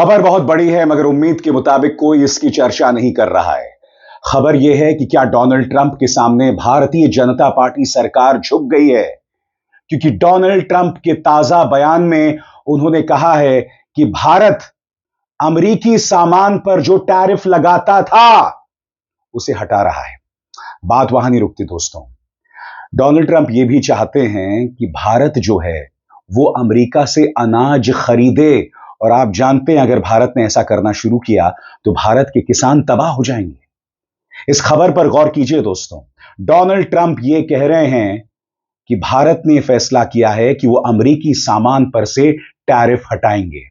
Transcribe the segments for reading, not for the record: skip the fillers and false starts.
खबर बहुत बड़ी है मगर उम्मीद के मुताबिक कोई इसकी चर्चा नहीं कर रहा है। खबर यह है कि क्या डोनाल्ड ट्रंप के सामने भारतीय जनता पार्टी सरकार झुक गई है, क्योंकि डोनाल्ड ट्रंप के ताजा बयान में उन्होंने कहा है कि भारत अमेरिकी सामान पर जो टैरिफ लगाता था उसे हटा रहा है। बात वहां नहीं रुकती दोस्तों। डोनाल्ड ट्रंप यह भी चाहते हैं कि भारत जो है वो अमेरिका से अनाज खरीदे, और आप जानते हैं अगर भारत ने ऐसा करना शुरू किया तो भारत के किसान तबाह हो जाएंगे। इस खबर पर गौर कीजिए दोस्तों। डोनाल्ड ट्रंप ये कह रहे हैं कि भारत ने फैसला किया है कि वो अमेरिकी सामान पर से टैरिफ हटाएंगे।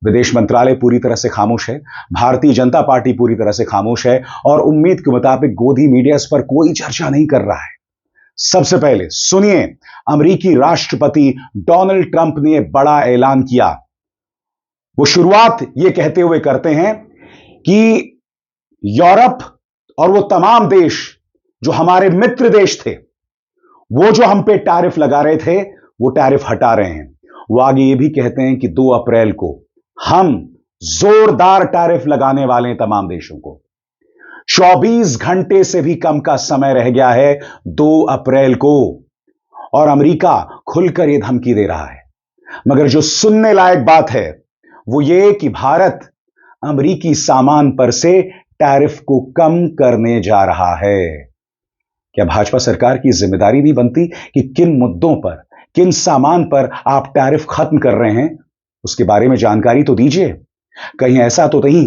विदेश मंत्रालय पूरी तरह से खामोश है, भारतीय जनता पार्टी पूरी तरह से खामोश है, और उम्मीद के मुताबिक गोदी मीडिया इस पर कोई चर्चा नहीं कर रहा है। सबसे पहले सुनिए, अमेरिकी राष्ट्रपति डोनाल्ड ट्रंप ने बड़ा ऐलान किया। वो शुरुआत ये कहते हुए करते हैं कि यूरोप और वो तमाम देश जो हमारे मित्र देश थे, वो जो हम पे टैरिफ लगा रहे थे वो टैरिफ हटा रहे हैं। वो आगे ये भी कहते हैं कि 2 अप्रैल को हम जोरदार टैरिफ लगाने वाले हैं तमाम देशों को। 24 घंटे से भी कम का समय रह गया है 2 अप्रैल को, और अमेरिका खुलकर यह धमकी दे रहा है। मगर जो सुनने लायक बात है वो ये कि भारत अमेरिकी सामान पर से टैरिफ को कम करने जा रहा है। क्या भाजपा सरकार की जिम्मेदारी नहीं बनती कि किन मुद्दों पर, किन सामान पर आप टैरिफ खत्म कर रहे हैं उसके बारे में जानकारी तो दीजिए। कहीं ऐसा तो नहीं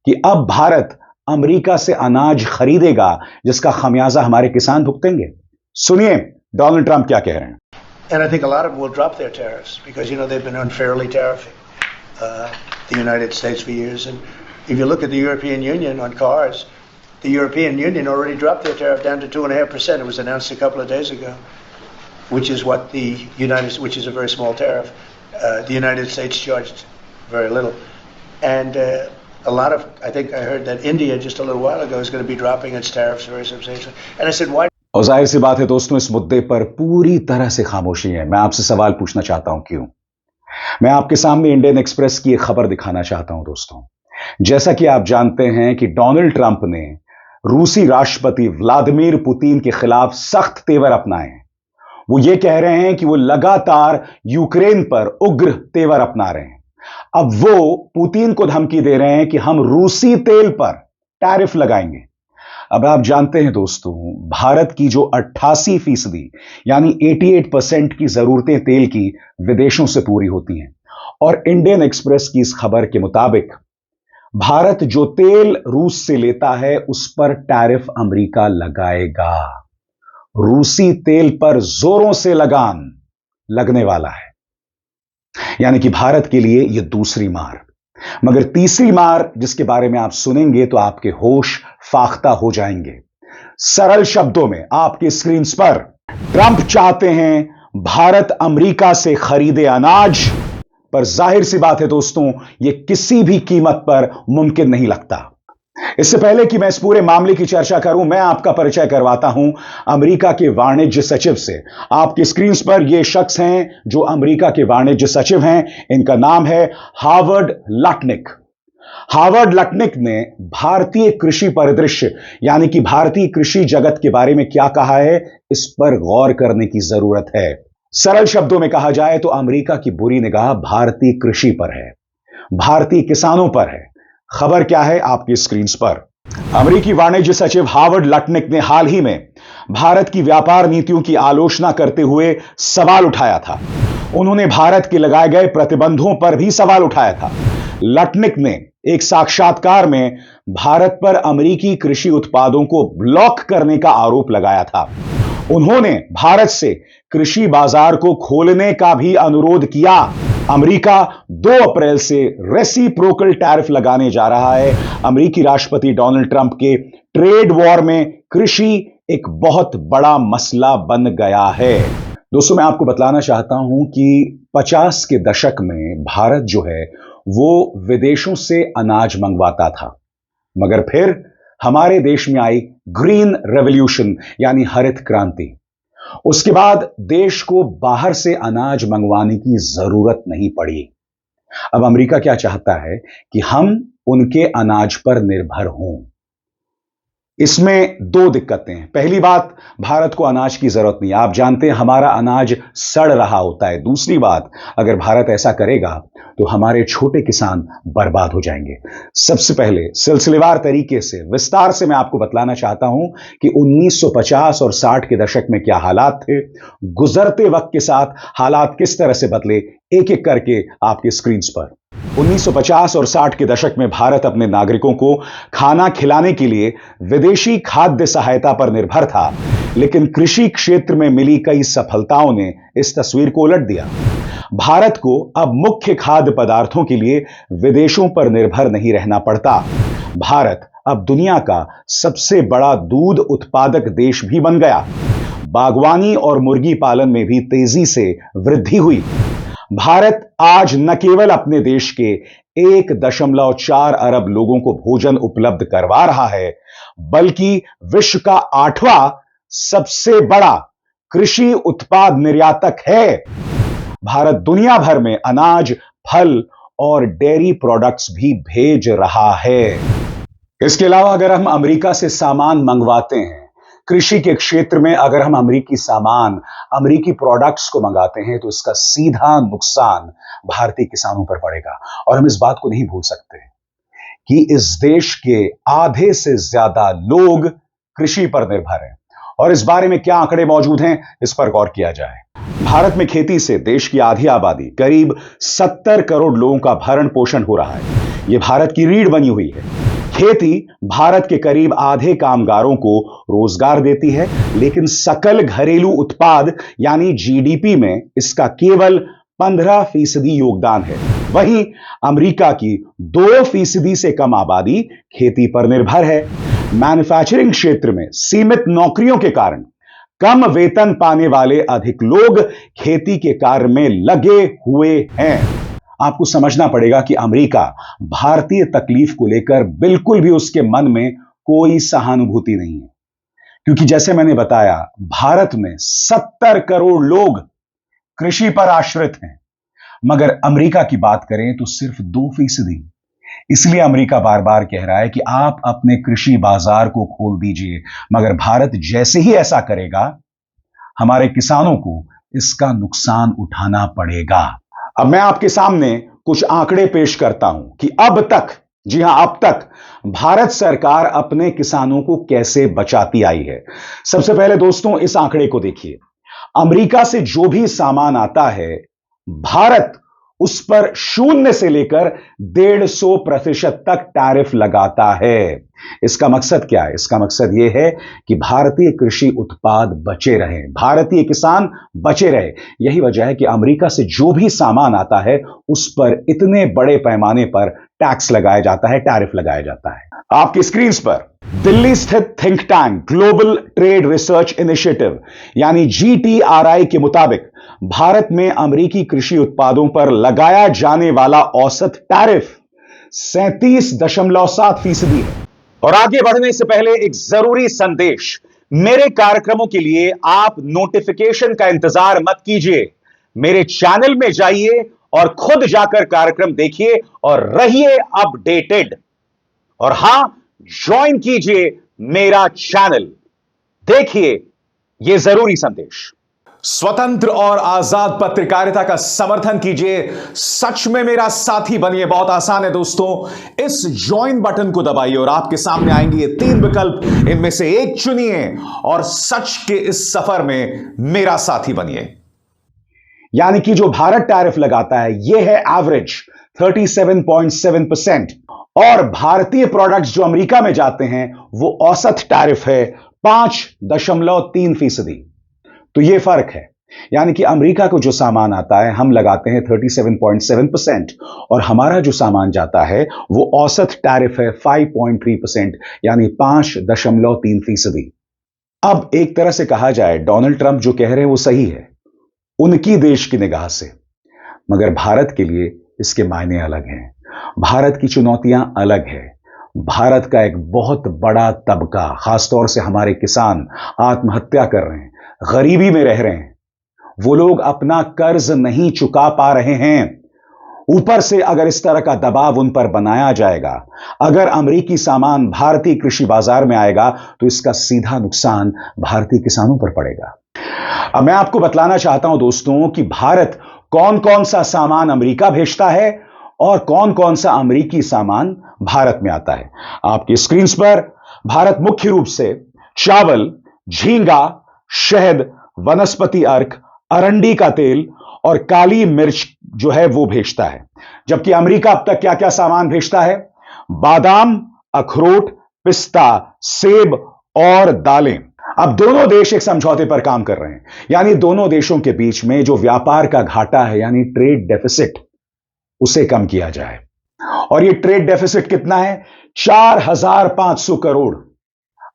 कि अब भारत अमेरिका से अनाज खरीदेगा जिसका खमियाजा हमारे किसान भुगतेंगे। सुनिए डोनाल्ड ट्रंप क्या कह रहे हैं। And I think a lot of them will drop their tariffs because, they've been unfairly tariffing the United States for years. And if you look at the European Union on cars, the European Union already dropped their tariff down to 2.5%. It was announced a couple of days ago, which is which is a very small tariff. The United States charged very little. And I think I heard that India just a little while ago is going to be dropping its tariffs very substantially. And I said, why? और जाहिर सी बात है दोस्तों, इस मुद्दे पर पूरी तरह से खामोशी है। मैं आपसे सवाल पूछना चाहता हूं, क्यों? मैं आपके सामने इंडियन एक्सप्रेस की एक खबर दिखाना चाहता हूं दोस्तों। जैसा कि आप जानते हैं कि डोनाल्ड ट्रंप ने रूसी राष्ट्रपति व्लादिमीर पुतिन के खिलाफ सख्त तेवर अपनाए हैं। वो ये कह रहे हैं कि वो लगातार यूक्रेन पर उग्र तेवर अपना रहे हैं। अब वो पुतिन को धमकी दे रहे हैं कि हम रूसी तेल पर टैरिफ लगाएंगे। अब आप जानते हैं दोस्तों, भारत की जो 88% यानी 88% की जरूरतें तेल की विदेशों से पूरी होती हैं, और इंडियन एक्सप्रेस की इस खबर के मुताबिक भारत जो तेल रूस से लेता है उस पर टैरिफ अमेरिका लगाएगा। रूसी तेल पर जोरों से लगान लगने वाला है, यानी कि भारत के लिए यह दूसरी मार। मगर तीसरी मार जिसके बारे में आप सुनेंगे तो आपके होश फाख्ता हो जाएंगे। सरल शब्दों में आपकी स्क्रीन पर, ट्रंप चाहते हैं भारत अमेरिका से खरीदे अनाज, पर जाहिर सी बात है दोस्तों यह किसी भी कीमत पर मुमकिन नहीं लगता। इससे पहले कि मैं इस पूरे मामले की चर्चा करूं, मैं आपका परिचय करवाता हूं अमेरिका के वाणिज्य सचिव से। आपकी स्क्रीन पर यह शख्स हैं जो अमेरिका के वाणिज्य सचिव हैं। इनका नाम है हावर्ड लटनिक। हावर्ड लटनिक ने भारतीय कृषि परिदृश्य यानी कि भारतीय कृषि जगत के बारे में क्या कहा है, इस पर गौर करने की जरूरत है। सरल शब्दों में कहा जाए तो अमेरिका की बुरी निगाह भारतीय कृषि पर है, भारतीय किसानों पर है। खबर क्या है आपकी स्क्रीन पर। अमेरिकी वाणिज्य सचिव हावर्ड लटनिक ने हाल ही में भारत की व्यापार नीतियों की आलोचना करते हुए सवाल उठाया था। उन्होंने भारत के लगाए गए प्रतिबंधों पर भी सवाल उठाया था। लटनिक ने एक साक्षात्कार में भारत पर अमेरिकी कृषि उत्पादों को ब्लॉक करने का आरोप लगाया था। उन्होंने भारत से कृषि बाजार को खोलने का भी अनुरोध किया। अमेरिका 2 अप्रैल से रेसिप्रोकल टैरिफ लगाने जा रहा है। अमेरिकी राष्ट्रपति डोनाल्ड ट्रंप के ट्रेड वॉर में कृषि एक बहुत बड़ा मसला बन गया है। दोस्तों मैं आपको बतलाना चाहता हूं कि 50 के दशक में भारत जो है वो विदेशों से अनाज मंगवाता था, मगर फिर हमारे देश में आई ग्रीन रेवोल्यूशन यानी हरित क्रांति। उसके बाद देश को बाहर से अनाज मंगवाने की जरूरत नहीं पड़ी। अब अमेरिका क्या चाहता है कि हम उनके अनाज पर निर्भर हों। इसमें दो दिक्कतें हैं। पहली बात, भारत को अनाज की जरूरत नहीं है। आप जानते हैं हमारा अनाज सड़ रहा होता है। दूसरी बात, अगर भारत ऐसा करेगा तो हमारे छोटे किसान बर्बाद हो जाएंगे। सबसे पहले सिलसिलेवार तरीके से विस्तार से मैं आपको बतलाना चाहता हूं कि 1950 और 60 के दशक में क्या हालात थे, गुजरते वक्त के साथ हालात किस तरह से बदले, एक एक करके आपके स्क्रीन पर। 1950 और 60 के दशक में भारत अपने नागरिकों को खाना खिलाने के लिए विदेशी खाद्य सहायता पर निर्भर था, लेकिन कृषि क्षेत्र में मिली कई सफलताओं ने इस तस्वीर को उलट दिया। भारत को अब मुख्य खाद्य पदार्थों के लिए विदेशों पर निर्भर नहीं रहना पड़ता। भारत अब दुनिया का सबसे बड़ा दूध उत्पादक देश भी बन गया। बागवानी और मुर्गी पालन में भी तेजी से वृद्धि हुई। भारत आज न केवल अपने देश के 1.4 अरब लोगों को भोजन उपलब्ध करवा रहा है, बल्कि विश्व का 8वां सबसे बड़ा कृषि उत्पाद निर्यातक है। भारत दुनिया भर में अनाज, फल और डेयरी प्रोडक्ट्स भी भेज रहा है। इसके अलावा अगर हम अमेरिका से सामान मंगवाते हैं, कृषि के क्षेत्र में अगर हम अमेरिकी सामान, अमेरिकी प्रोडक्ट्स को मंगाते हैं, तो इसका सीधा नुकसान भारतीय किसानों पर पड़ेगा। और हम इस बात को नहीं भूल सकते कि इस देश के आधे से ज्यादा लोग कृषि पर निर्भर हैं। और इस बारे में क्या आंकड़े मौजूद हैं, इस पर गौर किया जाए। भारत में खेती से देश की आधी आबादी, करीब 70 करोड़ लोगों का भरण पोषण हो रहा है। यह भारत की रीढ़ बनी हुई है। खेती भारत के करीब आधे कामगारों को रोजगार देती है, लेकिन सकल घरेलू उत्पाद यानी जीडीपी में इसका केवल 15% योगदान है। वहीं अमेरिका की 2% से कम आबादी खेती पर निर्भर है। मैन्युफैक्चरिंग क्षेत्र में सीमित नौकरियों के कारण कम वेतन पाने वाले अधिक लोग खेती के कार्य में लगे हुए हैं। आपको समझना पड़ेगा कि अमेरिका भारतीय तकलीफ को लेकर बिल्कुल भी उसके मन में कोई सहानुभूति नहीं है, क्योंकि जैसे मैंने बताया, भारत में 70 करोड़ लोग कृषि पर आश्रित हैं, मगर अमेरिका की बात करें तो सिर्फ 2%। इसलिए अमेरिका बार बार कह रहा है कि आप अपने कृषि बाजार को खोल दीजिए, मगर भारत जैसे ही ऐसा करेगा, हमारे किसानों को इसका नुकसान उठाना पड़ेगा। अब मैं आपके सामने कुछ आंकड़े पेश करता हूं कि अब तक, जी हां, अब तक भारत सरकार अपने किसानों को कैसे बचाती आई है। सबसे पहले दोस्तों इस आंकड़े को देखिए। अमेरिका से जो भी सामान आता है, भारत उस पर 0 से लेकर 150% तक टैरिफ लगाता है। इसका मकसद क्या है? इसका मकसद यह है कि भारतीय कृषि उत्पाद बचे रहें, भारतीय किसान बचे रहे। यही वजह है कि अमेरिका से जो भी सामान आता है उस पर इतने बड़े पैमाने पर टैक्स लगाया जाता है, टैरिफ लगाया जाता है। आपकी स्क्रीन पर दिल्ली स्थित think tank global trade research initiative यानी GTRI के मुताबिक भारत में अमेरिकी कृषि उत्पादों पर लगाया जाने वाला औसत टैरिफ 37.7% है। और आगे बढ़ने से पहले एक जरूरी संदेश, मेरे कार्यक्रमों के लिए आप नोटिफिकेशन का इंतजार मत कीजिए। मेरे चैनल में जाइए और खुद जाकर कार्यक्रम देखिए और रहिए अपडेटेड। और हां, ज्वाइन कीजिए मेरा चैनल, देखिए यह जरूरी संदेश। स्वतंत्र और आजाद पत्रकारिता का समर्थन कीजिए, सच में मेरा साथी बनिए। बहुत आसान है दोस्तों, इस ज्वाइन बटन को दबाइए और आपके सामने आएंगे ये 3 विकल्प, इनमें से एक चुनिए और सच के इस सफर में मेरा साथी बनिए। यानी कि जो भारत टैरिफ लगाता है यह है एवरेज 37.7% और भारतीय प्रोडक्ट्स जो अमेरिका में जाते हैं वो औसत टैरिफ है 5.3%। तो यह फर्क है। यानी कि अमेरिका को जो सामान आता है हम लगाते हैं 37.7% और हमारा जो सामान जाता है वो औसत टैरिफ है 5.3%, यानी 5.3%। अब एक तरह से कहा जाए, डोनाल्ड ट्रंप जो कह रहे हैं वो सही है उनकी देश की निगाह से, मगर भारत के लिए इसके मायने अलग हैं। भारत की चुनौतियां अलग है। भारत का एक बहुत बड़ा तबका, खासतौर से हमारे किसान, आत्महत्या कर रहे हैं, गरीबी में रह रहे हैं। वो लोग अपना कर्ज नहीं चुका पा रहे हैं। ऊपर से अगर इस तरह का दबाव उन पर बनाया जाएगा, अगर अमेरिकी सामान भारतीय कृषि बाजार में आएगा, तो इसका सीधा नुकसान भारतीय किसानों पर पड़ेगा। अब मैं आपको बतलाना चाहता हूं दोस्तों कि भारत कौन कौन सा सामान अमेरिका भेजता है और कौन कौन सा अमेरिकी सामान भारत में आता है। आपकी स्क्रीन पर भारत मुख्य रूप से चावल, झींगा, शहद, वनस्पति अर्क, अरंडी का तेल और काली मिर्च जो है वो भेजता है। जबकि अमेरिका अब तक क्या क्या सामान भेजता है? बादाम, अखरोट, पिस्ता, सेब और दालें। अब दोनों देश एक समझौते पर काम कर रहे हैं, यानी दोनों देशों के बीच में जो व्यापार का घाटा है यानी ट्रेड डेफिसिट, उसे कम किया जाए। और ये ट्रेड डेफिसिट कितना है? 4500 करोड़।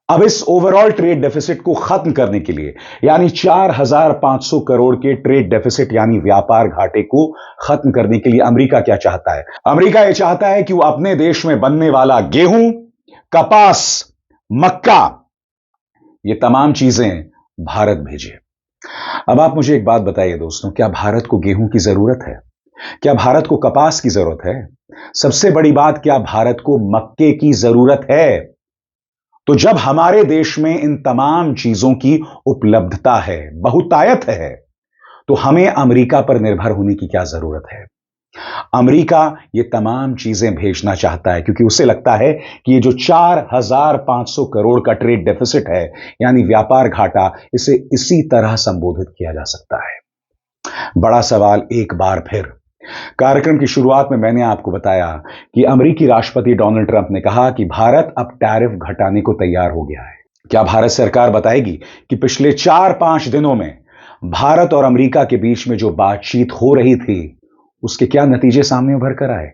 अब इस ओवरऑल ट्रेड डेफिसिट को खत्म करने के लिए, यानी 4500 करोड़ के ट्रेड डेफिसिट यानी व्यापार घाटे को खत्म करने के लिए अमेरिका क्या चाहता है? अमेरिका यह चाहता है कि वो अपने देश में बनने वाला गेहूं, कपास, मक्का, ये तमाम चीजें भारत भेजे। अब आप मुझे एक बात बताइए दोस्तों, क्या भारत को गेहूं की जरूरत है? क्या भारत को कपास की जरूरत है? सबसे बड़ी बात, क्या भारत को मक्के की जरूरत है? तो जब हमारे देश में इन तमाम चीजों की उपलब्धता है, बहुतायत है, तो हमें अमेरिका पर निर्भर होने की क्या जरूरत है? अमेरिका ये तमाम चीजें भेजना चाहता है क्योंकि उसे लगता है कि ये जो 4500 करोड़ का ट्रेड डेफिसिट है यानी व्यापार घाटा, इसे इसी तरह संबोधित किया जा सकता है। बड़ा सवाल एक बार फिर, कार्यक्रम की शुरुआत में मैंने आपको बताया कि अमेरिकी राष्ट्रपति डोनाल्ड ट्रंप ने कहा कि भारत अब टैरिफ घटाने को तैयार हो गया है। क्या भारत सरकार बताएगी कि पिछले 4-5 दिनों में भारत और अमेरिका के बीच में जो बातचीत हो रही थी उसके क्या नतीजे सामने उभर कर आए?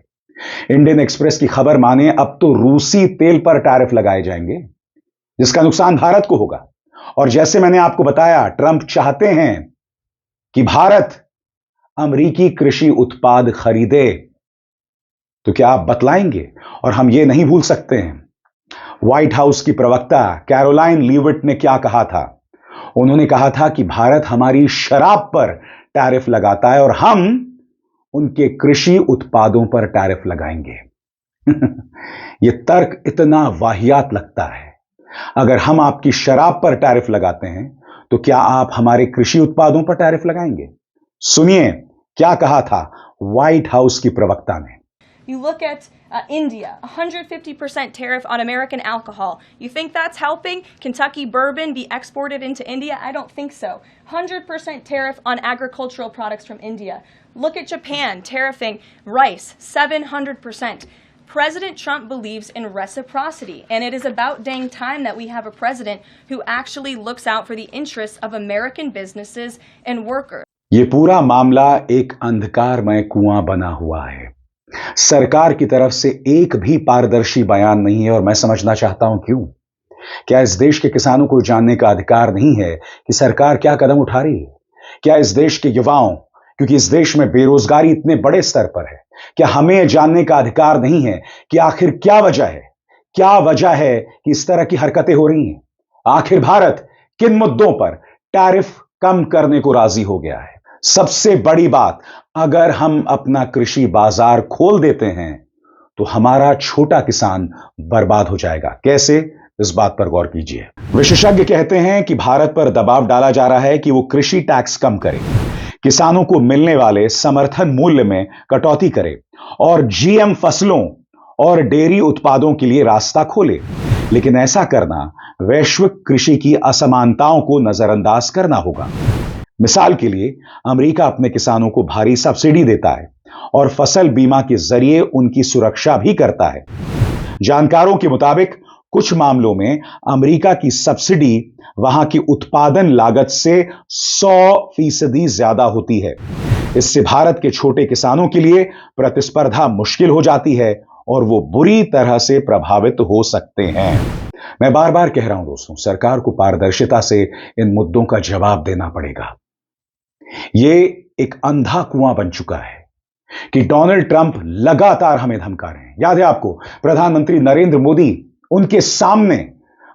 इंडियन एक्सप्रेस की खबर माने अब तो रूसी तेल पर टैरिफ लगाए जाएंगे, जिसका नुकसान भारत को होगा। और जैसे मैंने आपको बताया, ट्रंप चाहते हैं कि भारत अमेरिकी कृषि उत्पाद खरीदे। तो क्या आप बतलाएंगे? और हम ये नहीं भूल सकते हैं, व्हाइट हाउस की प्रवक्ता कैरोलाइन लीविट ने क्या कहा था? उन्होंने कहा था कि भारत हमारी शराब पर टैरिफ लगाता है और हम उनके कृषि उत्पादों पर टैरिफ लगाएंगे। यह तर्क इतना वाहियात लगता है। अगर हम आपकी शराब पर टैरिफ लगाते हैं तो क्या आप हमारे कृषि उत्पादों पर टैरिफ लगाएंगे? सुनिए क्या कहा था व्हाइट हाउस की प्रवक्ता ने। You look at India, 150% tariff on American alcohol. You think that's helping Kentucky bourbon be exported into India? I don't think so. 100% tariff on agricultural products from India. Look at Japan, tariffing rice, 700%. President Trump believes in reciprocity, and it is about dang time that we have a president who actually looks out for the interests of American businesses and workers. ये पूरा मामला एक अंधकारमय कुआं बना हुआ है। सरकार की तरफ से एक भी पारदर्शी बयान नहीं है और मैं समझना चाहता हूं क्यों। क्या इस देश के किसानों को जानने का अधिकार नहीं है कि सरकार क्या कदम उठा रही है? क्या इस देश के युवाओं, क्योंकि इस देश में बेरोजगारी इतने बड़े स्तर पर है, क्या हमें जानने का अधिकार नहीं है कि आखिर क्या वजह है? क्या वजह है कि इस तरह की हरकतें हो रही हैं? आखिर भारत किन मुद्दों पर टैरिफ कम करने को राजी हो गया है? सबसे बड़ी बात, अगर हम अपना कृषि बाजार खोल देते हैं तो हमारा छोटा किसान बर्बाद हो जाएगा। कैसे? इस बात पर गौर कीजिए। विशेषज्ञ कहते हैं कि भारत पर दबाव डाला जा रहा है कि वो कृषि टैक्स कम करे, किसानों को मिलने वाले समर्थन मूल्य में कटौती करे और जीएम फसलों और डेयरी उत्पादों के लिए रास्ता खोले। लेकिन ऐसा करना वैश्विक कृषि की असमानताओं को नजरअंदाज करना होगा। मिसाल के लिए, अमेरिका अपने किसानों को भारी सब्सिडी देता है और फसल बीमा के जरिए उनकी सुरक्षा भी करता है। जानकारों के मुताबिक कुछ मामलों में अमेरिका की सब्सिडी वहां की उत्पादन लागत से 100% ज्यादा होती है। इससे भारत के छोटे किसानों के लिए प्रतिस्पर्धा मुश्किल हो जाती है और वो बुरी तरह से प्रभावित हो सकते हैं। मैं बार बार कह रहा हूं दोस्तों, सरकार को पारदर्शिता से इन मुद्दों का जवाब देना पड़ेगा। ये एक अंधा कुआं बन चुका है कि डोनाल्ड ट्रंप लगातार हमें धमका रहे हैं। याद है आपको, प्रधानमंत्री नरेंद्र मोदी उनके सामने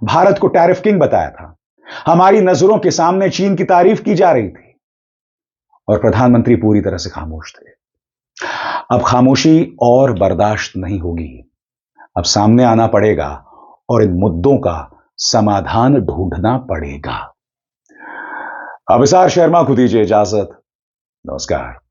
भारत को टैरिफ किंग बताया था। हमारी नजरों के सामने चीन की तारीफ की जा रही थी और प्रधानमंत्री पूरी तरह से खामोश थे। अब खामोशी और बर्दाश्त नहीं होगी। अब सामने आना पड़ेगा और इन मुद्दों का समाधान ढूंढना पड़ेगा। अभिसार शर्मा को दीजिए इजाजत। नमस्कार।